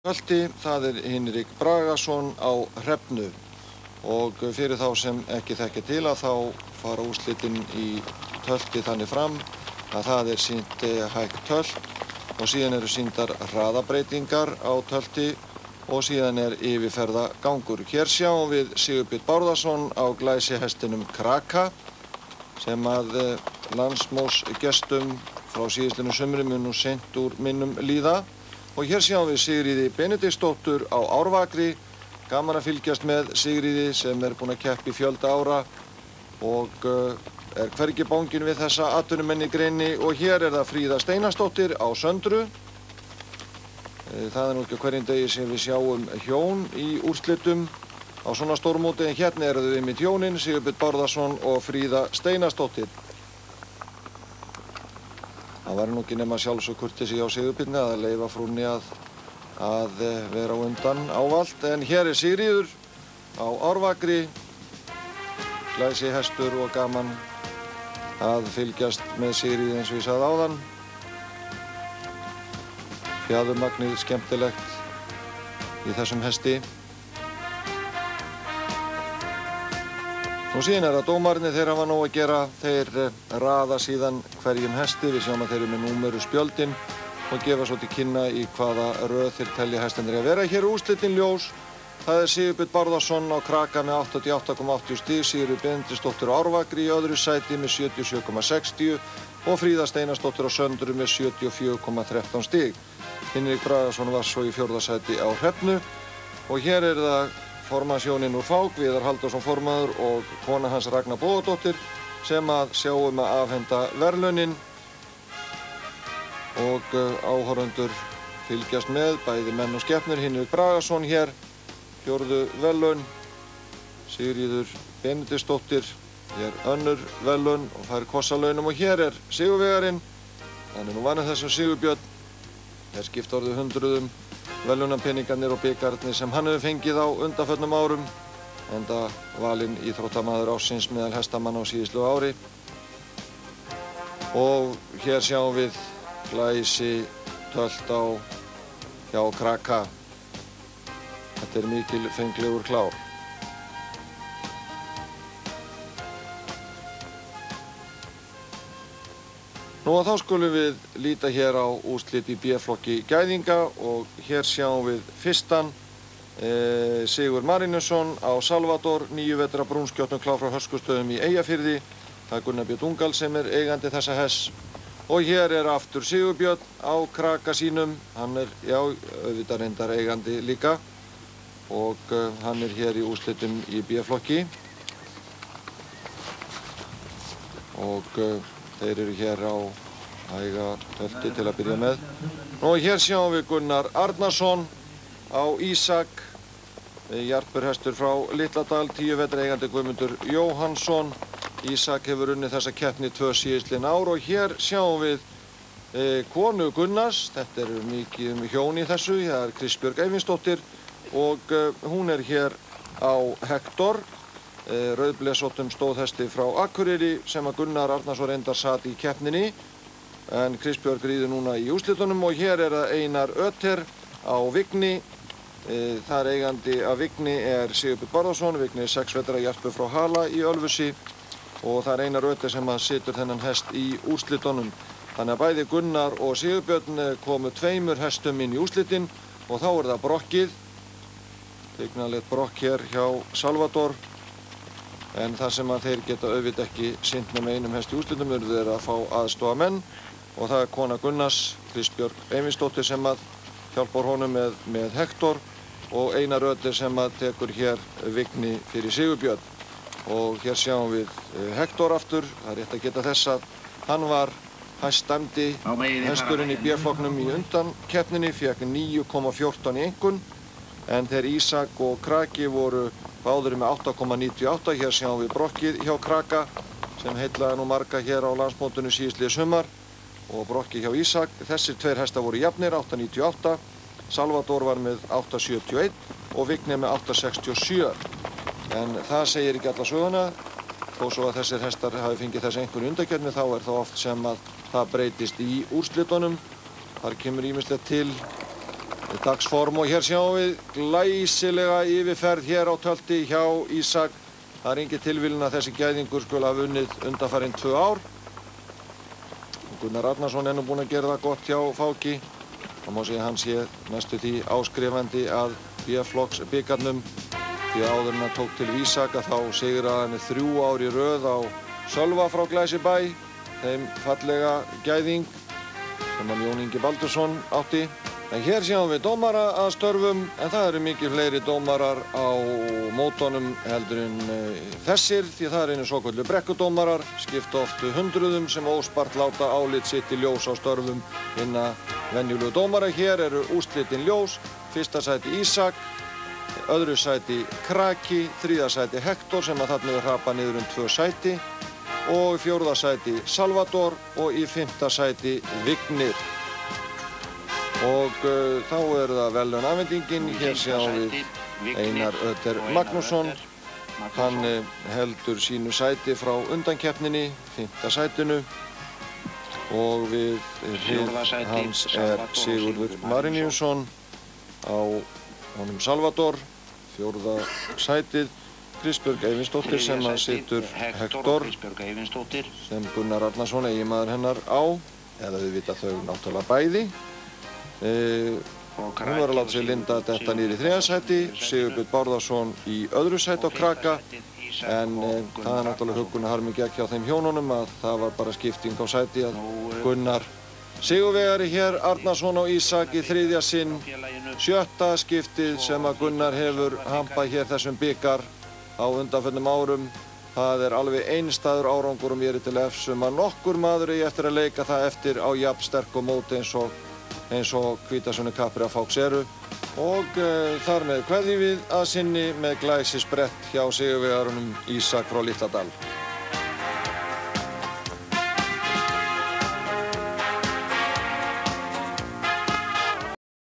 Tölti, það Hinrik Bragason á Hrefnu og fyrir þá sem ekki þekkja til að þá fara úrslitin í tölti þannig fram að það sýnt hægt tölt og síðan eru sýndar hraðabreytingar á tölti og síðan yfirferðagangur. Hér sjáum við Sigurbjörn Bárðarson á glæsihestinum Kraka sem að landsmótsgestum frá síðastliðnu sumri mun nú seint úr minnum líða. Og hér sjáum við Sigríði Benediktsdóttur á Árvakri. Gaman að fylgjast með Sigríði sem búin að keppa í fjölda ára og hvergi bangin við þessa atvinnumenn í greinni. Og hér það Fríða Steinarsdóttir á Söndru. Það nú ekki á hverjum degi sem við sjáum hjón í úrslitum á svona stórmóti, en hérna þau einmitt hjónin, Sigurbjörn Bárðarson og Fríða Steinarsdóttir. Það var nú ekki nema sjálfsög kurteisi á Sigurbirni að leyfa frúnni að vera á undan ávallt. En hér Sigríður á Árvakri, glæsihestur og gaman að fylgjast með Sigríði eins og ég sagði áðan. Fjaðurmagnið skemmtilegt í þessum hesti. Og síðan það dómarnir, þeir hafa nóg að gera. Þeir raða síðan hverjum hesti. Við sjáum að þeir með númeru spjöldin og gefa svo til kynna í hvaða röð þeir telja hestinir að vera. Hér úrslitin ljós. Það Sigurbjörn Bárðarson á Kraka með 88,80 stig, Sigríður Benediktsdóttir á Árvakri í öðru sæti með 77,60 og Fríða Steinarsdóttir á Söndru með 74,13 stig. Hinrik Bragason var svo í fjórða sæti á Hrefnu og hér það formaðshjónin úr Fák, Viðar Halldórsson formaður og kona hans Ragnar Bóðadóttir sem að sjáum að afhenda verðlaunin og áhorfendur fylgjast með, bæði menn og skepnur. Hinrik Bragason hér, fjórðu verðlaun, Sigríður Benediktsdóttir, hér önnur verðlaun og fær kossalaunum og hér sigurvegarinn, hann nú vanur þessum Sigurbjörn, hér skipta orðið hundruðum verðlaunapeningarnir og bikarnir sem hann hefur fengið á undanförnum árum, enda valinn íþróttamaður ársins meðal hestamanna á síðustu ári. Og hér sjáum við glæsi tölt hjá Kraka. Þetta mikil fenglegur klár. Nú að þá skulum við líta hér á úrslit í B-flokki gæðinga og hér sjáum við fyrstan Sigurð Marinusson á Salvador, 9 vetra brúnskjóttum klár frá Höskuldstöðum í Eyjafirði. Það Gunnar Björn Ungal sem eigandi þessa hess. Og hér aftur Sigurbjörn á Kraka sínum, hann auðvitað reyndar eigandi líka og hann hér í úrslitum í B-flokki. Og þeir eru hér á hæga tölti til að byrja með. Og hér sjáum við Gunnar Arnarsson á Ísak, jarpurhestur frá Litladal, 10 vetra eigandi Guðmundur Jóhannsson. Ísak hefur unnið þessa keppni 2 síðastliðin ár og hér sjáum við konu Gunnars. Þetta mikið hjón í þessu, það Kristbjörg Eyvinsdóttir og hún hér á Hektor, rauðblesóttum stóðhesti frá Akureyri sem að Gunnar Arnarsson reyndar sat í keppninni, en Kristbjörg ríður núna í úrslitunum. Og hér það Einar Ötter á Vigni. Þar eigandi af Vigni Sigurbjörn Bárðarson. Vigni 6 vetra jarpur frá Hala í Ölfusi og það Einar Ötter sem að situr þennan hest í úrslitunum. Þannig að bæði Gunnar og Sigurbjörn komu 2 hestum inn í úrslitin og þá það brokkið. Tignalegt brokk hér hjá Salvador. En það sem að þeir geta auðvitað ekki sinnt með einum hest í úrslitum þeir að fá aðstoða menn og það kona Gunnars, Kristbjörg Eyvinsdóttir sem að hjálpar honum með Hektor og Einar Ötter sem að tekur hér Vigni fyrir Sigurbjörn. Og hér sjáum við Hektor aftur, það rétt að geta þess að hann var hæstdæmdi hesturinn í B-flokknum í undankeppninni, fékk 9,14 í einkunn, en þeir Ísak og Kraki voru báður með 8,98. Hér sjáum við brokkið hjá Kraka sem heillaði nú marga hér á landsmótinu síðastliðið sumar og brokkið hjá Ísak. Þessir 2 hestar voru jafnir, 8,98. Salvador var með 8,71 og Vigni með 8,67. En það segir ekki alla söguna. Þó svo að þessir hestar hafi fengið þessi einhverju undankeppni þá það oft sem að það breytist í úrslitunum. Þar kemur ýmislegt til dagsform og hér sjáum við glæsilega yfirferð hér á tölti hjá Ísak. Það er engin tilviljun að þessi gæðingur skuli hafa unnið undanfarin 2 ár. Gunnar Arnarsson er nú búinn að gera það gott hjá Fáki. Það má segja hann sé næstu því áskrifandi að B-flokks bikarnum. Því áður en hann tók til Ísak að þá sigraði hann 3 ár í röð á Sölva frá Glæsibæ. Þeim fallega gæðing sem hann Jón Ingi Baldursson átti. En hér sjáum við dómara að störfum, en það eru mikið fleiri dómarar á mótunum heldur en þessir, því það eru svoköldu brekkudómarar, skipta oft hundruðum sem óspart láta álit sitt í ljós á störfum hinna venjulegu dómara. Hér eru úrslitin ljós, fyrsta sæti Ísak, öðru sæti Kraki, þriðja sæti Hektor sem að þarna hrapa niður 2 sæti og 4. sæti Salvador og í 5. sæti Vignir. Og þá er það verðlaunaafhendingin. Hér sjáum við Einar Ötter Magnússon. Hann heldur sínu sæti frá undankeppninni, 5. sætinu. Og við hlið hans er Sigurður Marinjusson á honum Salvador, 4. sætið. Kristbjörg Eyvinsdóttir sem að situr Hektor, sem Gunnar Arnarsson, eiginmaður hennar, á. Eða við vita þau náttúrulega bæði. Hún var að láta sig linda þetta niður í 3. sæti, Sigurbjörn Bárðarsson í 2. sæti á Kraka, en það er náttúrulega huggunarharmi gekk hjá þeim hjónunum að það var bara skipting á sæti að Gunnar sigurvegari hér Arnarsson og Ísak í 3. sinn, 7. skiptið sem að Gunnar hefur hampað hér þessum bikar á undanförnum árum. Það er alveg einstæður árangur mér til efs að nokkur maður eigi eftir að leika það eftir á jafn sterku móti eins og Hvítasunnu Capri Fáks eru. Og þar með kveðjum við að sinni með glæsisbrett hjá sigurvegarunum Ísak frá Litla Dal.